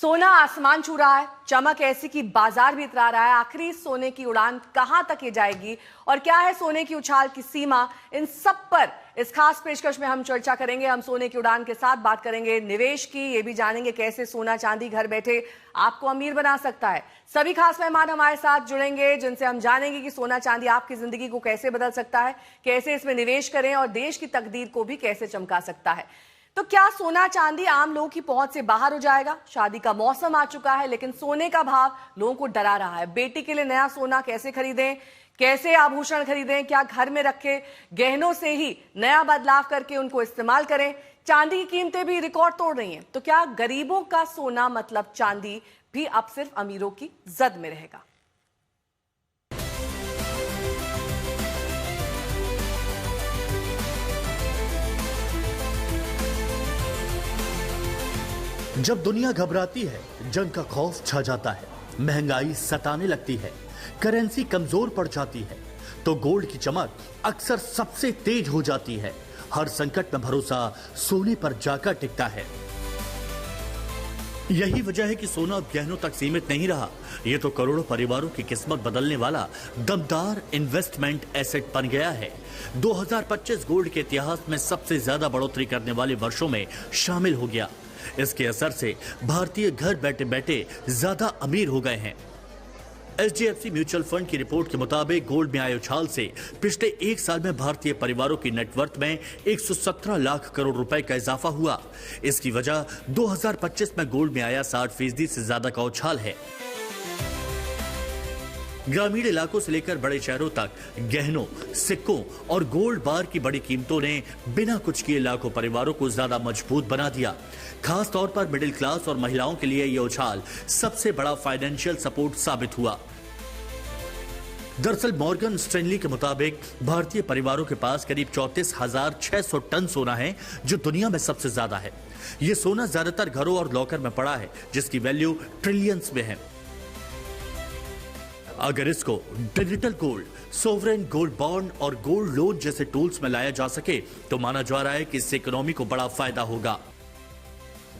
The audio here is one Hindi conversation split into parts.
सोना आसमान छू रहा है, चमक ऐसी कि बाजार भी इतरा रहा है। आखिर इस सोने की उड़ान कहां तक ये जाएगी और क्या है सोने की उछाल की सीमा, इन सब पर इस खास पेशकश में हम चर्चा करेंगे। हम सोने की उड़ान के साथ बात करेंगे निवेश की, ये भी जानेंगे कैसे सोना चांदी घर बैठे आपको अमीर बना सकता है। सभी खास मेहमान हमारे साथ जुड़ेंगे जिनसे हम जानेंगे कि सोना चांदी आपकी जिंदगी को कैसे बदल सकता है, कैसे इसमें निवेश करें और देश की तकदीर को भी कैसे चमका सकता है। तो क्या सोना चांदी आम लोगों की पहुंच से बाहर हो जाएगा? शादी का मौसम आ चुका है लेकिन सोने का भाव लोगों को डरा रहा है। बेटी के लिए नया सोना कैसे खरीदें, कैसे आभूषण खरीदें, क्या घर में रखे गहनों से ही नया बदलाव करके उनको इस्तेमाल करें? चांदी की कीमतें भी रिकॉर्ड तोड़ रही हैं, तो क्या गरीबों का सोना मतलब चांदी भी अब सिर्फ अमीरों की जद में रहेगा? जब दुनिया घबराती है, जंग का खौफ छा जाता है, महंगाई सताने लगती है, करेंसी कमजोर पड़ जाती है, तो गोल्ड की चमक अक्सर सबसे तेज हो जाती है। हर संकट में भरोसा सोने पर जाकर टिकता है। यही वजह है कि सोना अब गहनों तक सीमित नहीं रहा। ये तो करोड़ों परिवारों की किस्मत बदलने वाला दमदार इन्वेस्टमेंट एसेट बन गया है। 2025 गोल्ड के इतिहास में सबसे ज्यादा बढ़ोतरी करने वाले वर्षों में शामिल हो गया। इसके असर से भारतीय घर बैठे बैठे ज्यादा अमीर हो गए हैं। HDFC म्यूचुअल फंड की रिपोर्ट के मुताबिक गोल्ड में आए उछाल से पिछले एक साल में भारतीय परिवारों की नेटवर्थ में 117 लाख करोड़ रुपए का इजाफा हुआ। इसकी वजह 2025 में गोल्ड में आया 60% से ज्यादा का उछाल है। ग्रामीण इलाकों से लेकर बड़े शहरों तक गहनों, सिक्कों और गोल्ड बार की बड़ी कीमतों ने बिना कुछ किए लाखों परिवारों को ज्यादा मजबूत बना दिया। खास तौर पर मिडिल क्लास और महिलाओं के लिए यह उछाल सबसे बड़ा फाइनेंशियल सपोर्ट साबित हुआ। दरअसल मॉर्गन स्टैनली के मुताबिक भारतीय परिवारों के पास करीब 34,600 टन सोना है, जो दुनिया में सबसे ज्यादा है। यह सोना ज्यादातर घरों और लॉकर में पड़ा है, जिसकी वैल्यू ट्रिलियंस में है। अगर इसको digital gold, sovereign gold bond और गोल्ड लोन जैसे टूल्स में लाया जा सके तो माना जा रहा है कि इससे इकोनॉमी को बड़ा फायदा होगा।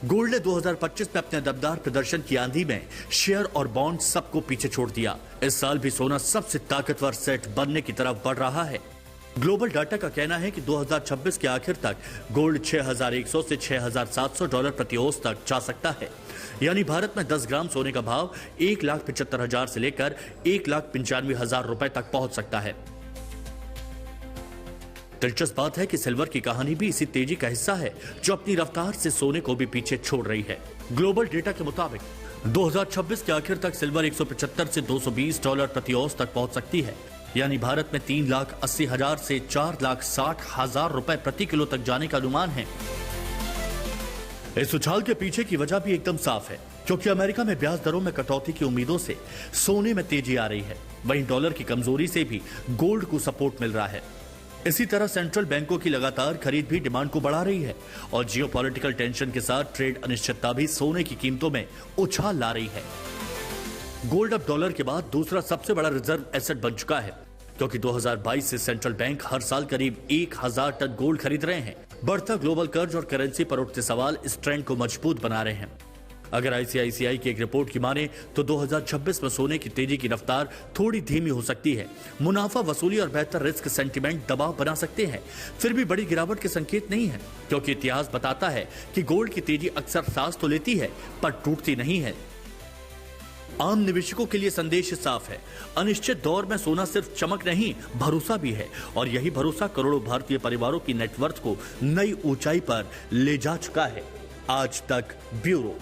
गोल्ड ने 2025 में अपने दमदार प्रदर्शन की आंधी में शेयर और बॉन्ड सबको पीछे छोड़ दिया। इस साल भी सोना सबसे ताकतवर सेट बनने की तरफ बढ़ रहा है। ग्लोबल डाटा का कहना है कि 2026 के आखिर तक गोल्ड 6,100 से 6,700 डॉलर प्रति औंस तक जा सकता है। यानी भारत में 10 ग्राम सोने का भाव 1,75,000 से लेकर 1,95,000 रुपए तक पहुंच सकता है। दिलचस्प बात है कि सिल्वर की कहानी भी इसी तेजी का हिस्सा है, जो अपनी रफ्तार से सोने को भी पीछे छोड़ रही है। ग्लोबल डेटा के मुताबिक 2026 के आखिर तक सिल्वर 175 से 220 डॉलर प्रति औंस तक पहुंच सकती है। यानी भारत में 3,80,000 से 4,60,000 रुपए प्रति किलो तक जाने का अनुमान है। इस उछाल के पीछे की वजह भी एकदम साफ है, क्योंकि अमेरिका में ब्याज दरों में कटौती की उम्मीदों से सोने में तेजी आ रही है। वहीं डॉलर की कमजोरी से भी गोल्ड को सपोर्ट मिल रहा है। इसी तरह सेंट्रल बैंकों की लगातार खरीद भी डिमांड को बढ़ा रही है और जियोपॉलिटिकल टेंशन के साथ ट्रेड अनिश्चितता भी सोने की कीमतों में उछाल ला रही है। गोल्ड अब डॉलर के बाद दूसरा सबसे बड़ा रिजर्व एसेट बन चुका है, क्योंकि 2022 से सेंट्रल बैंक हर साल करीब 1,000 टन गोल्ड खरीद रहे हैं। बढ़ता ग्लोबल कर्ज और करेंसी पर उठते सवाल इस ट्रेंड को मजबूत बना रहे हैं। अगर ICICI की एक रिपोर्ट की माने तो 2026 में सोने की तेजी की रफ्तार थोड़ी धीमी हो सकती है। मुनाफा वसूली और बेहतर रिस्क सेंटिमेंट दबाव बना सकते हैं। फिर भी बड़ी गिरावट के संकेत नहीं है, क्योंकि इतिहास बताता है कि गोल्ड की तेजी अक्सर सांस तो लेती है पर टूटती नहीं है। आम निवेशकों के लिए संदेश साफ है। अनिश्चित दौर में सोना सिर्फ चमक नहीं, भरोसा भी है, और यही भरोसा करोड़ों भारतीय परिवारों की नेटवर्थ को नई ऊंचाई पर ले जा चुका है। आज तक ब्यूरो।